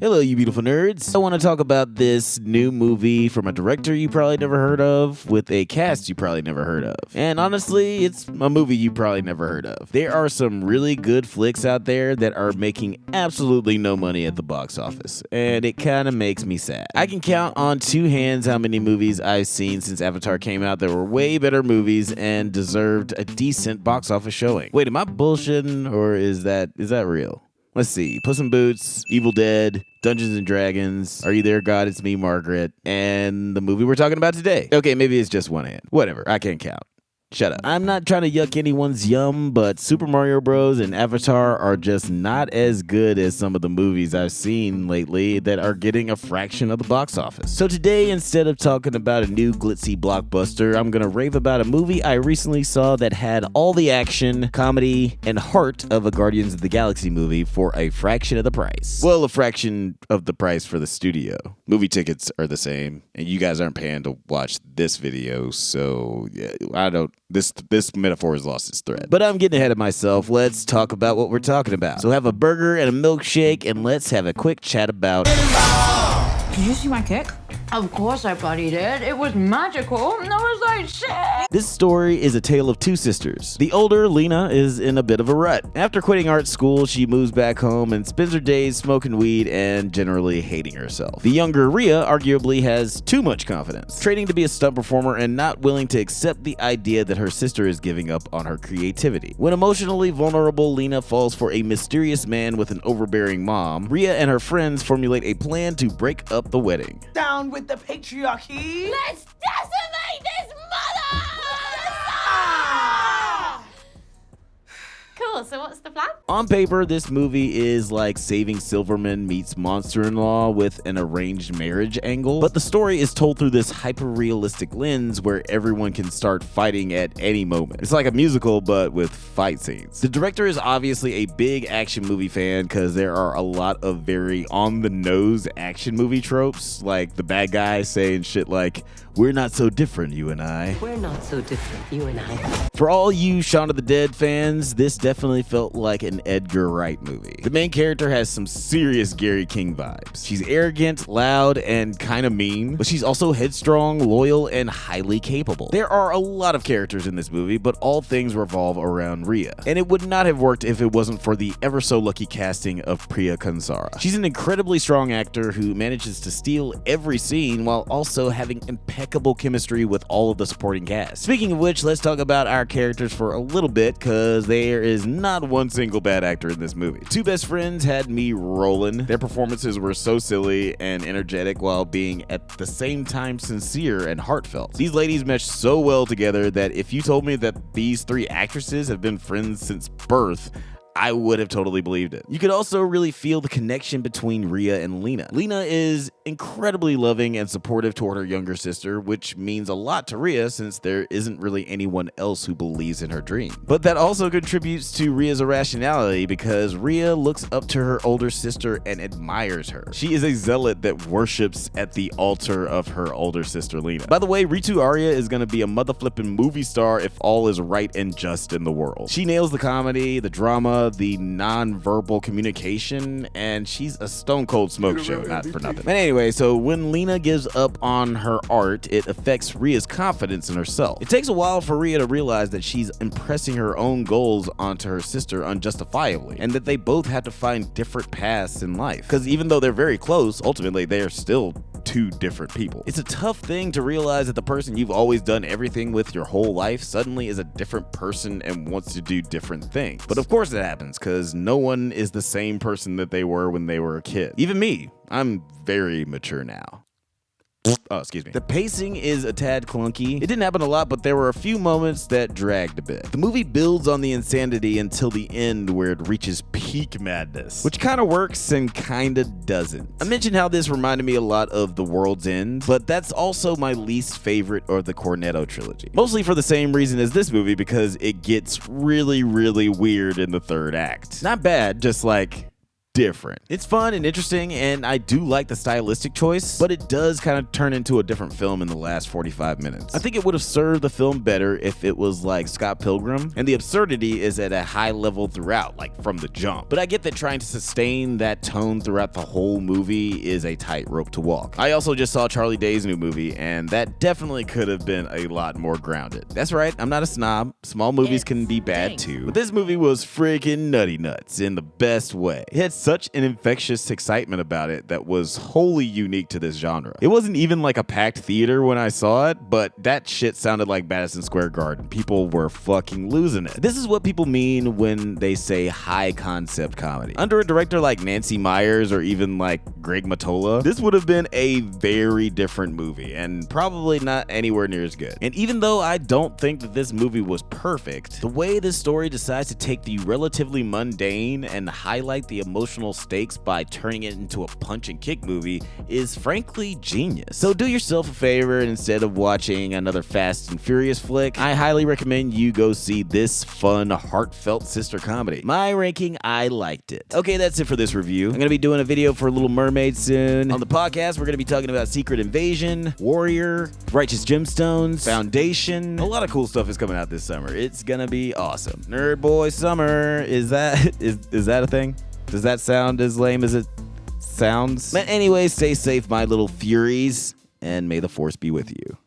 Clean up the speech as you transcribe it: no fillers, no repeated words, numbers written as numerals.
Hello, you beautiful nerds. I want to talk about this new movie from a director you probably never heard of, with a cast you probably never heard of. And honestly, it's a movie you probably never heard of. There are some really good flicks out there that are making absolutely no money at the box office, and it kind of makes me sad. I can count on two hands how many movies I've seen since Avatar came out that were way better movies and deserved a decent box office showing. Wait, am I bullshitting, or is that real? Let's see. Puss in Boots, Evil Dead, Dungeons and Dragons, Are You There, God? It's Me, Margaret, and the movie we're talking about today. Okay, maybe it's just one hand. Whatever, I can't count. Shut up. I'm not trying to yuck anyone's yum, but Super Mario Bros. And Avatar are just not as good as some of the movies I've seen lately that are getting a fraction of the box office. So today, instead of talking about a new glitzy blockbuster, I'm gonna rave about a movie I recently saw that had all the action, comedy, and heart of a Guardians of the Galaxy movie for a fraction of the price. Well, a fraction of the price for the studio. Movie tickets are the same, and you guys aren't paying to watch this video, so yeah, I don't. This metaphor has lost its thread. But I'm getting ahead of myself. Let's talk about what we're talking about. So have a burger and a milkshake, and let's have a quick chat about... Did you see my kick? Of course I bloody did. It was magical. I was like, shit. This story is a tale of two sisters. The older, Lena, is in a bit of a rut. After quitting art school, she moves back home and spends her days smoking weed and generally hating herself. The younger, Rhea, arguably has too much confidence, training to be a stunt performer and not willing to accept the idea that her sister is giving up on her creativity. When emotionally vulnerable, Lena falls for a mysterious man with an overbearing mom. Rhea and her friends formulate a plan to break up the wedding. Down with the patriarchy. Let's decimate this mother! Cool, so what's the plan? On paper, this movie is like Saving Silverman meets Monster-in-Law with an arranged marriage angle, but the story is told through this hyper-realistic lens where everyone can start fighting at any moment. It's like a musical, but with fight scenes. The director is obviously a big action movie fan because there are a lot of very on-the-nose action movie tropes, like the bad guy saying shit like, "We're not so different, you and I." We're not so different, you and I. For all you Shaun of the Dead fans, this definitely felt like an Edgar Wright movie. The main character has some serious Gary King vibes. She's arrogant, loud, and kind of mean, but she's also headstrong, loyal, and highly capable. There are a lot of characters in this movie, but all things revolve around Rhea. And it would not have worked if it wasn't for the ever so lucky casting of Priya Kansara. She's an incredibly strong actor who manages to steal every scene while also having impeccable chemistry with all of the supporting cast. Speaking of which, let's talk about our characters for a little bit, because there is not one single bad actor in this movie. Two best friends had me rolling. Their performances were so silly and energetic while being at the same time sincere and heartfelt. These ladies meshed so well together that if you told me that these three actresses have been friends since birth, I would have totally believed it. You could also really feel the connection between Rhea and Lena. Lena is incredibly loving and supportive toward her younger sister, which means a lot to Rhea since there isn't really anyone else who believes in her dream. But that also contributes to Rhea's irrationality because Rhea looks up to her older sister and admires her. She is a zealot that worships at the altar of her older sister Lena. By the way, Ritu Arya is gonna be a motherflipping movie star if all is right and just in the world. She nails the comedy, the drama, the non-verbal communication, and she's a stone cold smoke show, not for nothing. But anyway, so when Lena gives up on her art, it affects Rhea's confidence in herself. It takes a while for Rhea to realize that she's impressing her own goals onto her sister unjustifiably, and that they both have to find different paths in life. Because even though they're very close, ultimately they are still two different people. It's a tough thing to realize that the person you've always done everything with your whole life suddenly is a different person and wants to do different things. But of course it happens, because no one is the same person that they were when they were a kid. Even me. I'm very mature now. Oh, excuse me. The pacing is a tad clunky. It didn't happen a lot, but there were a few moments that dragged a bit. The movie builds on the insanity until the end where it reaches peak madness, which kind of works and kind of doesn't. I mentioned how this reminded me a lot of The World's End, but that's also my least favorite of the Cornetto trilogy. Mostly for the same reason as this movie, because it gets really, really weird in the third act. Not bad, just like different. It's fun and interesting, and I do like the stylistic choice, but it does kind of turn into a different film in the last 45 minutes. I think it would have served the film better if it was like Scott Pilgrim, and the absurdity is at a high level throughout, like from the jump. But I get that trying to sustain that tone throughout the whole movie is a tightrope to walk. I also just saw Charlie Day's new movie, and that definitely could have been a lot more grounded. That's right, I'm not a snob. Small movies can be bad too. But this movie was freaking nutty nuts in the best way. It had such an infectious excitement about it that was wholly unique to this genre. It wasn't even like a packed theater when I saw it, but that shit sounded like Madison Square Garden. People were fucking losing it. This is what people mean when they say high concept comedy. Under a director like Nancy Meyers or even like Greg Mottola, this would have been a very different movie and probably not anywhere near as good. And even though I don't think that this movie was perfect, the way this story decides to take the relatively mundane and highlight the emotional stakes by turning it into a punch and kick movie is frankly genius. So do yourself a favor, and instead of watching another Fast and Furious flick, I highly recommend you go see this fun, heartfelt sister comedy. My ranking, I liked it. Okay, that's it for this review. I'm gonna be doing a video for Little Mermaid soon. On the podcast, we're gonna be talking about Secret Invasion, Warrior, Righteous Gemstones, Foundation. A lot of cool stuff is coming out this summer. It's gonna be awesome. Nerd Boy Summer, is that a thing? Does that sound as lame as it sounds? But anyway, stay safe, my little furies, and may the force be with you.